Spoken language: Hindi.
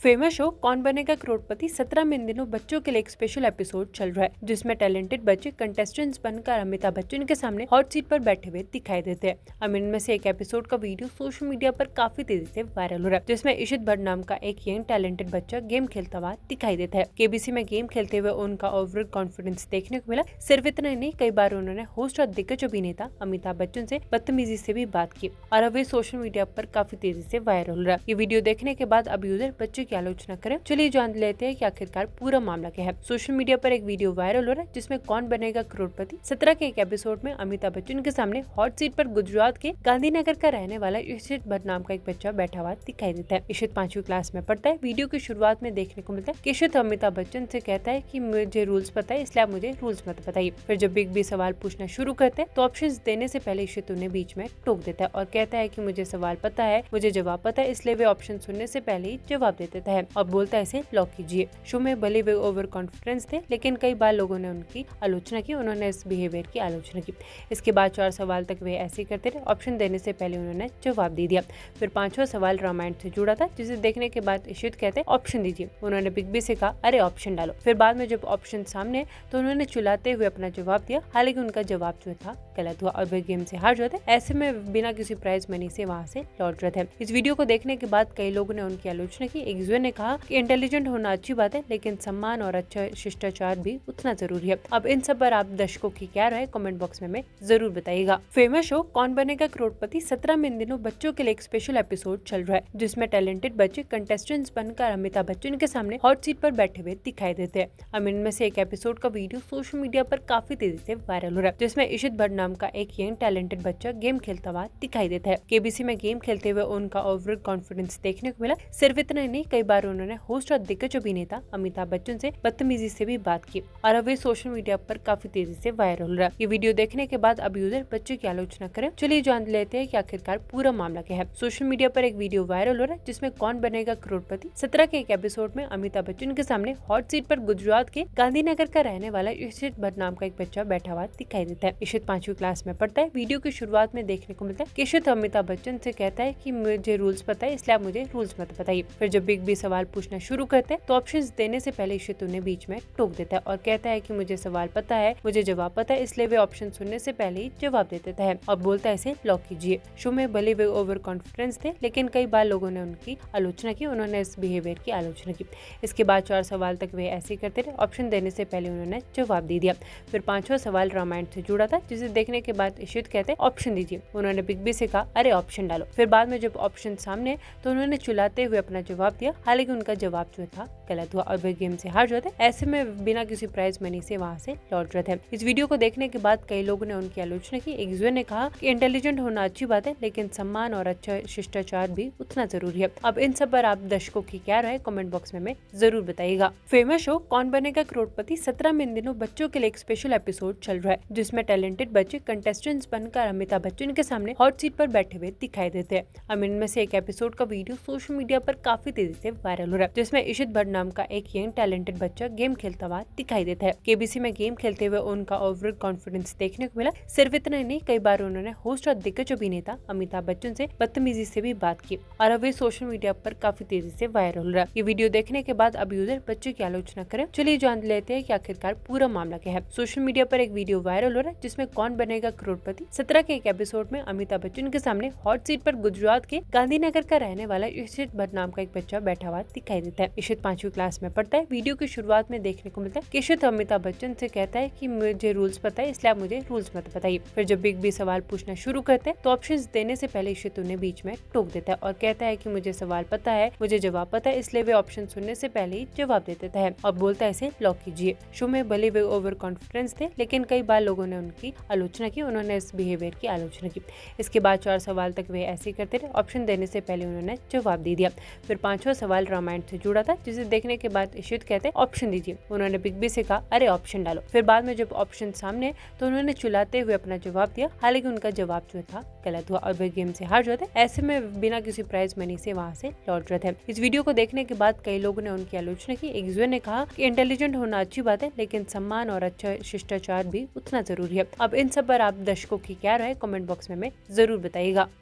फेमस शो कौन बनेगा करोड़पति 17 में इन दिनों बच्चों के लिए एक स्पेशल एपिसोड चल रहा है, जिसमें टैलेंटेड बच्चे कंटेस्टेंट्स बनकर अमिताभ बच्चन के सामने हॉट सीट पर बैठे हुए दिखाई देते हैं। अब इनमें से एक एपिसोड का वीडियो सोशल मीडिया पर काफी तेजी से वायरल हो रहा है, जिसमें इशित भट्ट नाम का एक यंग टैलेंटेड बच्चा गेम खेलता हुआ दिखाई देता है। केबीसी में गेम खेलते हुए उनका ओवरऑल कॉन्फिडेंस देखने को मिला। सिर्फ इतना ही नहीं, कई बार उन्होंने होस्ट और दिग्गज अभिनेता अमिताभ बच्चन से बदतमीजी से भी बात की और अब वे सोशल मीडिया पर काफी तेजी से वायरल हो रहा है। ये वीडियो देखने के बाद अब यूजर बच्चे की आलोचना करें। चलिए जान लेते हैं कि आखिरकार पूरा मामला क्या है। सोशल मीडिया पर एक वीडियो वायरल हो रहा है, जिसमें कौन बनेगा करोड़पति 17 के एक एपिसोड में अमिताभ बच्चन के सामने हॉट सीट पर गुजरात के गांधीनगर का रहने वाला इशित भट्ट नाम का एक बच्चा बैठा हुआ दिखाई देता है। इशित 5वीं क्लास में पढ़ता है। वीडियो की शुरुआत में देखने को मिलता है कि इशित अमिताभ बच्चन से कहता है कि मुझे रूल्स पता है, इसलिए आप मुझे रूल्स मत बताइए। फिर जब बिग बी सवाल पूछना शुरू करते हैं तो ऑप्शंस देने से पहले इशित उन्हें बीच में टोक देता है और कहता है कि मुझे सवाल पता है, मुझे जवाब पता है, इसलिए वे ऑप्शन सुनने से पहले ही जवाब दे देता है और बोलता है इसे लॉक कीजिए। शो में भले वे ओवर कॉन्फिडेंस थे, लेकिन कई बार लोगों ने उनकी आलोचना की। उन्होंने इस बिहेवियर की आलोचना की। इसके बाद 4 सवाल तक वे ऐसे ही करते रहे। ऑप्शन देने से पहले उन्होंने जवाब दे दिया। फिर 5वां सवाल रामायण से जुड़ा था, जिसे देखने के बाद इशित कहते ऑप्शन दीजिए। उन्होंने बिग बी से कहा अरे ऑप्शन डालो। फिर बाद में जब ऑप्शन सामने तो उन्होंने चिल्लाते हुए अपना जवाब दिया। हालांकि उनका जवाब जो था गलत हुआ और वे गेम से हार जाते। ऐसे में बिना किसी प्राइज मनी से वहां से लौट रहे थे। इस वीडियो को देखने के बाद कई लोगों ने उनकी आलोचना की। एक यूजर ने कहा कि इंटेलिजेंट होना अच्छी बात है, लेकिन सम्मान और अच्छा शिष्टाचार भी उतना जरूरी है। अब इन सब पर आप दर्शकों की क्या राय कमेंट बॉक्स में जरूर बताइएगा। फेमस शो कौन बनेगा करोड़पति 17 में इन दिनों बच्चों के लिए एक स्पेशल एपिसोड चल रहा है, जिसमें टैलेंटेड बच्चे कंटेस्टेंट्स बनकर अमिताभ बच्चन के सामने हॉट सीट पर बैठे हुए दिखाई देते हैं। अब इनमें से एक एपिसोड का वीडियो सोशल मीडिया पर काफी तेजी से वायरल हो रहा है, जिसमें इशित भट्ट नाम का एक यंग टैलेंटेड बच्चा गेम खेलता हुआ दिखाई देता है। केबीसी में गेम खेलते हुए उनका ओवरऑल कॉन्फिडेंस देखने को मिला। सिर्फ इतना ही नहीं, कई बार उन्होंने होस्ट और दिग्गज अभिनेता अमिताभ बच्चन से बदतमीजी से भी बात की और अब वे सोशल मीडिया पर काफी तेजी से वायरल हो रहा है। ये वीडियो देखने के बाद अब यूजर बच्चे की आलोचना करें। चलिए जान लेते हैं कि आखिरकार पूरा मामला क्या है। सोशल मीडिया पर एक वीडियो वायरल हो रहा है, जिसमें कौन बनेगा करोड़पति 17 के एक एपिसोड में अमिताभ बच्चन के सामने हॉट सीट पर गुजरात के गांधीनगर का रहने वाला इशित भट्ट नाम का एक बच्चा बैठा हुआ दिखाई देता है। इशित 5वीं क्लास में पढ़ता है। वीडियो की शुरुआत में देखने को मिलता है कि इशित अमिताभ बच्चन से कहता है कि मुझे रूल्स पता है, इसलिए आप मुझे रूल्स मत बताइए। फिर जब बिग बी सवाल पूछना शुरू करते हैं तो ऑप्शंस देने से पहले इशित उन्हें बीच में टोक देता है और कहता है कि मुझे सवाल पता है, मुझे जवाब पता है, इसलिए वे ऑप्शन सुनने से पहले ही जवाब दे देता है और बोलता है इसे लॉक कीजिए। शो में भले वे ओवर कॉन्फिडेंस थे, लेकिन कई बार लोगों ने उनकी आलोचना की। उन्होंने इस बिहेवियर की आलोचना की। इसके बाद 4 सवाल तक वे ऐसे ही करते रहे। ऑप्शन देने से पहले उन्होंने जवाब दे दिया। फिर 5वां सवाल रामायण से जुड़ा था, जिसे देखने के बाद इशित कहते ऑप्शन दीजिए। उन्होंने बिग बी से कहा अरे ऑप्शन डालो। फिर बाद में जब ऑप्शन सामने तो उन्होंने चिल्लाते हुए अपना जवाब दिया। हालांकि उनका जवाब जो था गलत हुआ और वे गेम से हार जाते। ऐसे में बिना किसी प्राइज मनी से वहां से लौट रहे थे। इस वीडियो को देखने के बाद कई लोगों ने उनकी आलोचना की। एक यूजर ने कहा कि इंटेलिजेंट होना अच्छी बात है, लेकिन सम्मान और अच्छा शिष्टाचार भी उतना जरूरी है। अब इन सब पर आप दर्शकों की क्या राय कमेंट बॉक्स में जरूर बताइएगा। फेमस शो कौन बनेगा करोड़पति 17 में इन दिनों बच्चों के लिए एक स्पेशल एपिसोड चल रहा है, जिसमें टैलेंटेड बच्चे कंटेस्टेंट्स बनकर अमिताभ बच्चन के सामने हॉट सीट पर बैठे हुए दिखाई देते हैं। अब इनमें से एक एपिसोड का वीडियो सोशल मीडिया पर काफी तेजी से वायरल हो रहा है, जिसमें इशित भट्ट नाम का एक यंग टैलेंटेड बच्चा गेम खेलता हुआ दिखाई देता है। केबीसी में गेम खेलते हुए उनका ओवरऑल कॉन्फिडेंस देखने को मिला। सिर्फ इतना ही नहीं, कई बार उन्होंने होस्ट और दिग्गज अभिनेता अमिताभ बच्चन से बदतमीजी से भी बात की और अब वे सोशल मीडिया पर काफी तेजी से वायरल हो रहा है। ये वीडियो देखने के बाद अब यूजर बच्चे की आलोचना करें। चलिए जान लेते हैं कि आखिरकार पूरा मामला क्या है। सोशल मीडिया पर एक वीडियो वायरल हो रहा है, जिसमें कौन बनेगा करोड़पति 17 के एक एपिसोड में अमिताभ बच्चन के सामने हॉट सीट पर गुजरात के गांधीनगर का रहने वाला इशित भट्ट नाम का एक बच्चा बैठा हुआ दिखाई देता है। इशित 5वीं क्लास में पढ़ता है। वीडियो की शुरुआत में देखने को मिलता है कि इशित अमिताभ बच्चन से कहता है कि मुझे रूल्स पता है, इसलिए आप मुझे रूल्स मत बताइए। फिर जब बिग बी सवाल पूछना शुरू करते हैं तो ऑप्शंस देने से पहले इशित उन्हें बीच में टोक देता है और कहता है कि मुझे सवाल पता है, मुझे जवाब पता है, इसलिए वे ऑप्शन सुनने से पहले ही जवाब दे देता है और बोलता है इसे लॉक कीजिए। शो में भले वे ओवर कॉन्फिडेंस थे, लेकिन कई बार लोगों ने उनकी आलोचना की। उन्होंने इस बिहेवियर की आलोचना की। इसके बाद 4 सवाल तक वे ऐसे ही करते रहे। ऑप्शन देने से पहले उन्होंने जवाब दे दिया। फिर 5वां सवाल रामायण से जुड़ा था, जिसे देखने के बाद इशित कहते ऑप्शन दीजिए। उन्होंने बिग बी से कहा अरे ऑप्शन डालो। फिर बाद में जब ऑप्शन सामने तो उन्होंने चिल्लाते हुए अपना जवाब दिया। हालांकि उनका जवाब जो था गलत हुआ और वे गेम से हार जाते। ऐसे में बिना किसी प्राइज मनी से वहां से लौट रहे थे। इस वीडियो को देखने के बाद कई लोगों ने उनकी आलोचना की। एक यूजर ने कहा कि इंटेलिजेंट होना अच्छी बात है, लेकिन सम्मान और अच्छा शिष्टाचार भी उतना जरूरी है। अब इन सब पर आप दर्शकों की क्या राय कमेंट बॉक्स में जरूर बताइएगा।